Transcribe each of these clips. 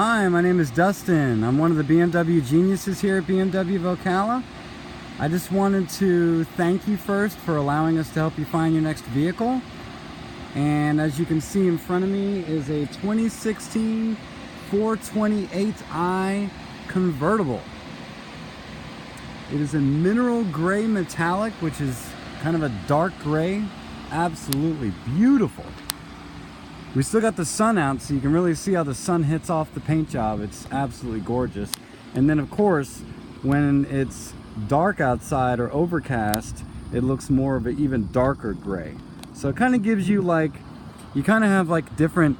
Hi, my name is Dustin. I'm one of the BMW geniuses here at BMW of Ocala. I just wanted to thank you first for allowing us to help you find your next vehicle. And as you can see in front of me is a 2016 428i Convertible. It is a mineral gray metallic, which is kind of a dark gray. Absolutely beautiful. We still got the sun out, so you can really see how the sun hits off the paint job. It's absolutely gorgeous. And then of course, when it's dark outside or overcast, it looks more of an even darker gray. So it kind of gives you like, you kind of have like different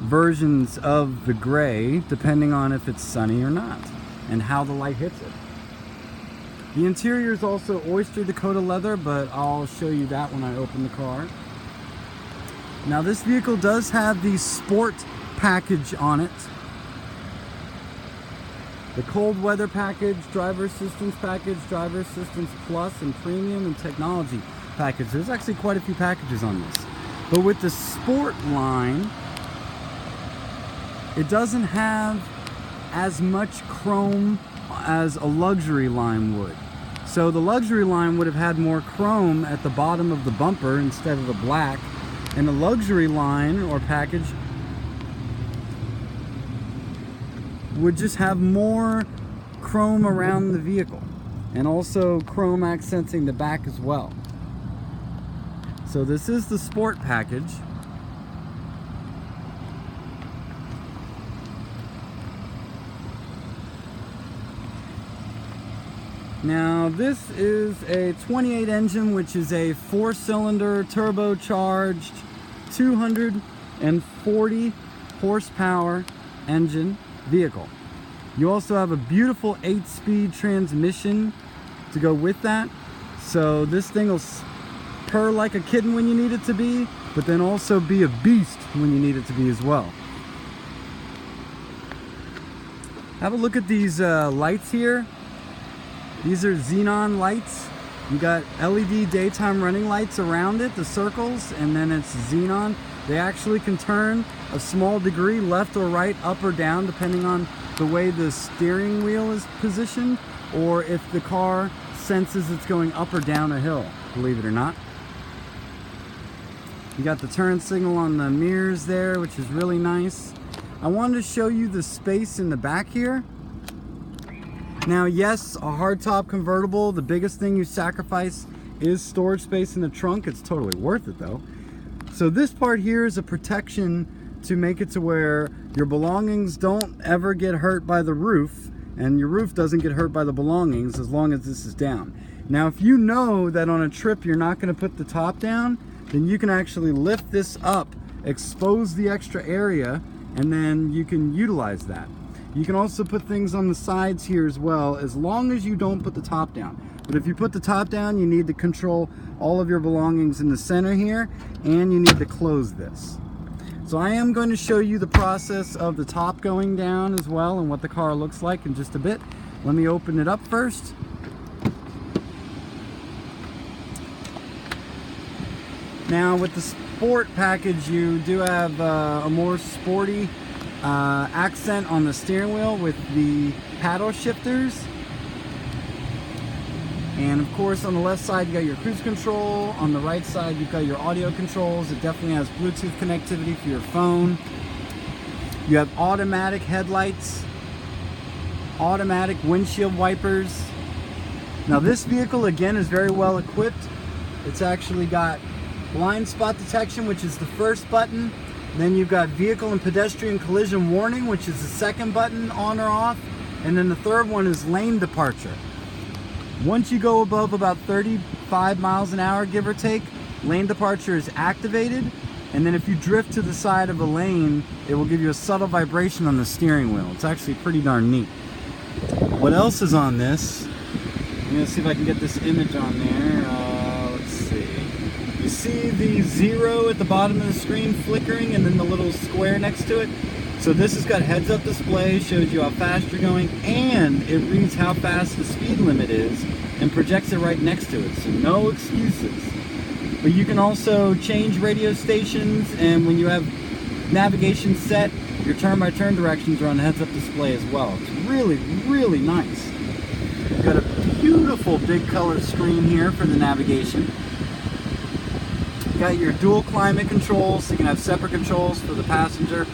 versions of the gray depending on if it's sunny or not and how the light hits it. The interior is also oyster Dakota leather, but I'll show you that when I open the car. Now this vehicle does have the sport package on it. The cold weather package, driver assistance package, driver assistance plus, and premium and technology package. There's actually quite a few packages on this. But with the sport line, it doesn't have as much chrome as a luxury line would. So the luxury line would have had more chrome at the bottom of the bumper instead of the black. And the luxury line or package would just have more chrome around the vehicle and also chrome accenting the back as well. So this is the sport package. Now this is a 28 engine, which is a 4-cylinder turbocharged 240 horsepower engine vehicle. You also have a beautiful 8-speed transmission to go with that. So this thing will purr like a kitten when you need it to be, but then also be a beast when you need it to be as well. Have a look at these lights here. These are xenon lights. You got LED daytime running lights around it, the circles, and then it's xenon. They actually can turn a small degree left or right, up or down, depending on the way the steering wheel is positioned, or if the car senses it's going up or down a hill, believe it or not. You got the turn signal on the mirrors there, which is really nice. I wanted to show you the space in the back here. Now, yes, a hardtop convertible, the biggest thing you sacrifice is storage space in the trunk. It's totally worth it though. So this part here is a protection to make it to where your belongings don't ever get hurt by the roof, and your roof doesn't get hurt by the belongings as long as this is down. Now, if you know that on a trip you're not going to put the top down, then you can actually lift this up, expose the extra area, and then you can utilize that. You can also put things on the sides here as well, as long as you don't put the top down. But if you put the top down, you need to control all of your belongings in the center here, and you need to close this. So I am going to show you the process of the top going down as well and what the car looks like in just a bit. Let me open it up first. Now with the sport package, you do have a more sporty accent on the steering wheel with the paddle shifters. And of course on the left side you got your cruise control, on the right side you've got your audio controls. It definitely has Bluetooth connectivity for your phone. You have automatic headlights, automatic windshield wipers. Now this vehicle again is very well equipped. It's actually got blind spot detection, which is the first button. Then you've got vehicle and pedestrian collision warning, which is the second button, on or off. And then the third one is lane departure. Once you go above about 35 miles an hour, give or take, lane departure is activated. And then if you drift to the side of a lane, it will give you a subtle vibration on the steering wheel. It's actually pretty darn neat. What else is on this? I'm gonna see if I can get this image on there. Let's see. You see the 0 at the bottom of the screen flickering, and then the little square next to it? So this has got heads-up display, shows you how fast you're going, and it reads how fast the speed limit is and projects it right next to it, so no excuses. But you can also change radio stations, and when you have navigation set, your turn-by-turn directions are on heads-up display as well. It's really, really nice. You've got a beautiful big color screen here for the navigation. You've got your dual climate controls, so you can have separate controls for the passenger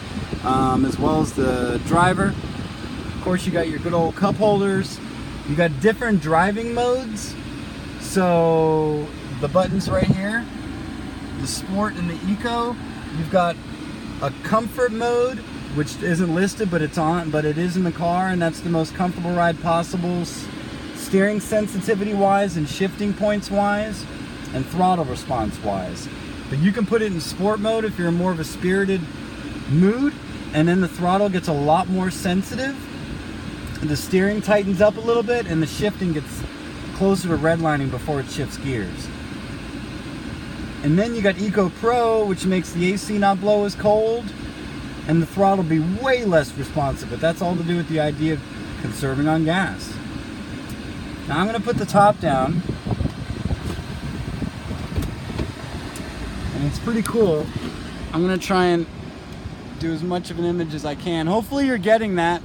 as well as the driver. Of course, you got your good old cup holders. You got different driving modes. So the buttons right here, the Sport and the Eco. You've got a comfort mode, which isn't listed, but it's on, but it is in the car, and that's the most comfortable ride possible, steering sensitivity wise and shifting points wise and throttle response wise. But you can put it in sport mode if you're in more of a spirited mood, and then the throttle gets a lot more sensitive, the steering tightens up a little bit, and the shifting gets closer to redlining before it shifts gears. And then you got Eco Pro, which makes the AC not blow as cold and the throttle be way less responsive, but that's all to do with the idea of conserving on gas. Now I'm going to put the top down, and it's pretty cool. I'm going to try and do as much of an image as I can. Hopefully you're getting that.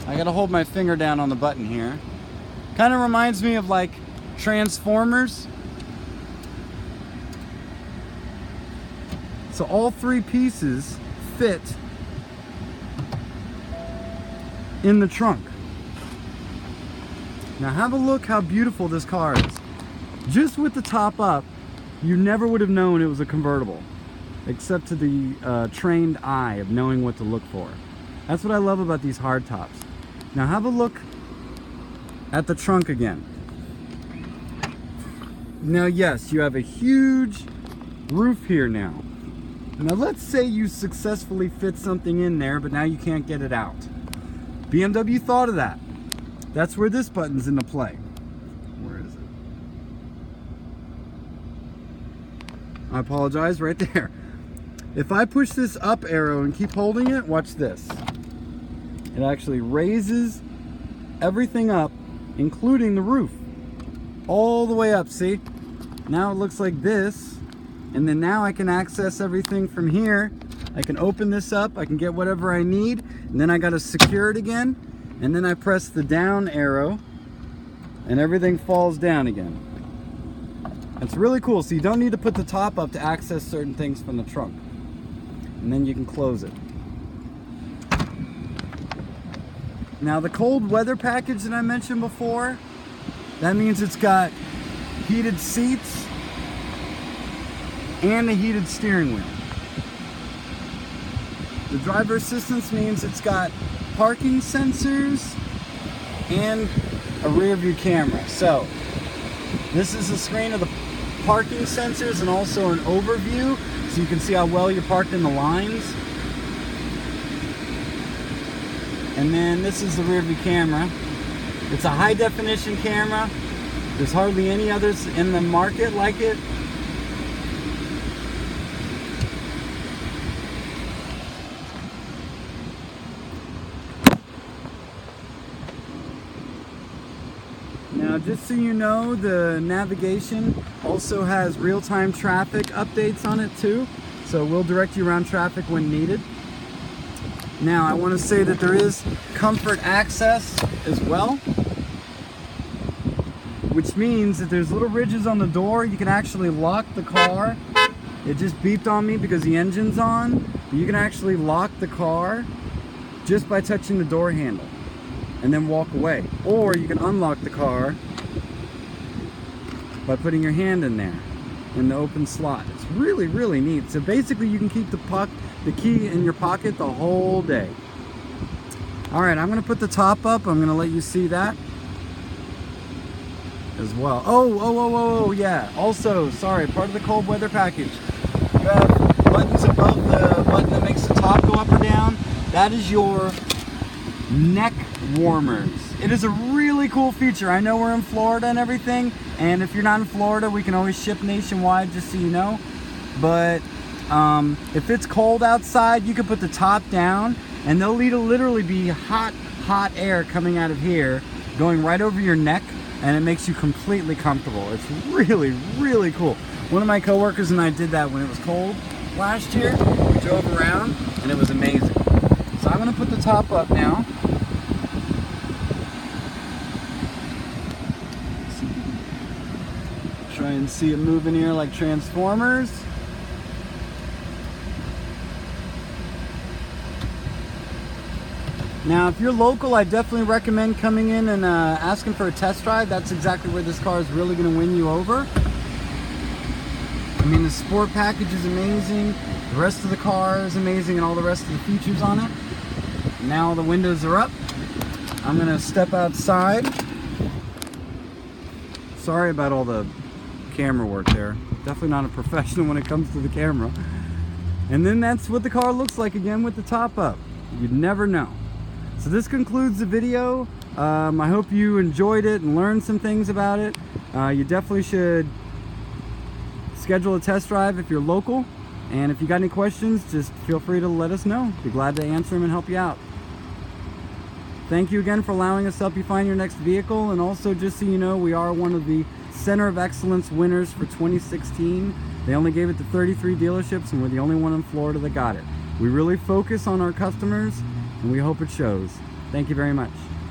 I got to hold my finger down on the button here. Kind of reminds me of like Transformers. So all three pieces fit in the trunk. Now have a look how beautiful this car is. Just with the top up, you never would have known it was a convertible, except to the trained eye of knowing what to look for. That's what I love about these hardtops. Now have a look at the trunk again. Now yes, you have a huge roof here now. Now let's say you successfully fit something in there, but now you can't get it out. BMW thought of that. That's where this button's into play. Where is it? I apologize, right there. If I push this up arrow and keep holding it, watch this. It actually raises everything up, including the roof, all the way up, see? Now it looks like this, and then now I can access everything from here. I can open this up, I can get whatever I need, and then I gotta secure it again, and then I press the down arrow, and everything falls down again. It's really cool, so you don't need to put the top up to access certain things from the trunk. And then you can close it. Now the cold weather package that I mentioned before, that means it's got heated seats and a heated steering wheel. The driver assistance means it's got parking sensors and a rear view camera. So this is a screen of the parking sensors and also an overview, so you can see how well you're parked in the lines. And then this is the rear view camera. It's a high definition camera. There's hardly any others in the market like it. Now, just so you know, the navigation also has real-time traffic updates on it too. So we'll direct you around traffic when needed. Now, I want to say that there is comfort access as well, which means that there's little ridges on the door. You can actually lock the car. It just beeped on me because the engine's on. But you can actually lock the car just by touching the door handle and then walk away. Or you can unlock the car by putting your hand in there in the open slot. It's really, really neat. So basically you can keep the key in your pocket the whole day. All right, I'm gonna put the top up. I'm gonna let you see that as well. Oh, yeah. Also, sorry, part of the cold weather package. You have buttons above the button that makes the top go up or down. That is your neck warmers. It is a really cool feature. I know we're in Florida and everything, and if you're not in Florida, we can always ship nationwide, just so you know. But if it's cold outside, you can put the top down, and there'll literally be hot air coming out of here, going right over your neck, and it makes you completely comfortable. It's really, really cool. One of my coworkers and I did that when it was cold last year. We drove around, and it was amazing. So top up now. Try and see it moving here like Transformers. Now, if you're local, I definitely recommend coming in and asking for a test drive. That's exactly where this car is really going to win you over. I mean, the sport package is amazing. The rest of the car is amazing, and all the rest of the features on it. Now the windows are up. I'm going to step outside. Sorry about all the camera work there. Definitely not a professional when it comes to the camera. And then that's what the car looks like again with the top up. You'd never know. So this concludes the video. I hope you enjoyed it and learned some things about it. You definitely should schedule a test drive if you're local. And if you got any questions, just feel free to let us know. Be glad to answer them and help you out. Thank you again for allowing us to help you find your next vehicle. And also, just so you know, we are one of the Center of Excellence winners for 2016. They only gave it to 33 dealerships, and we're the only one in Florida that got it. We really focus on our customers, and we hope it shows. Thank you very much.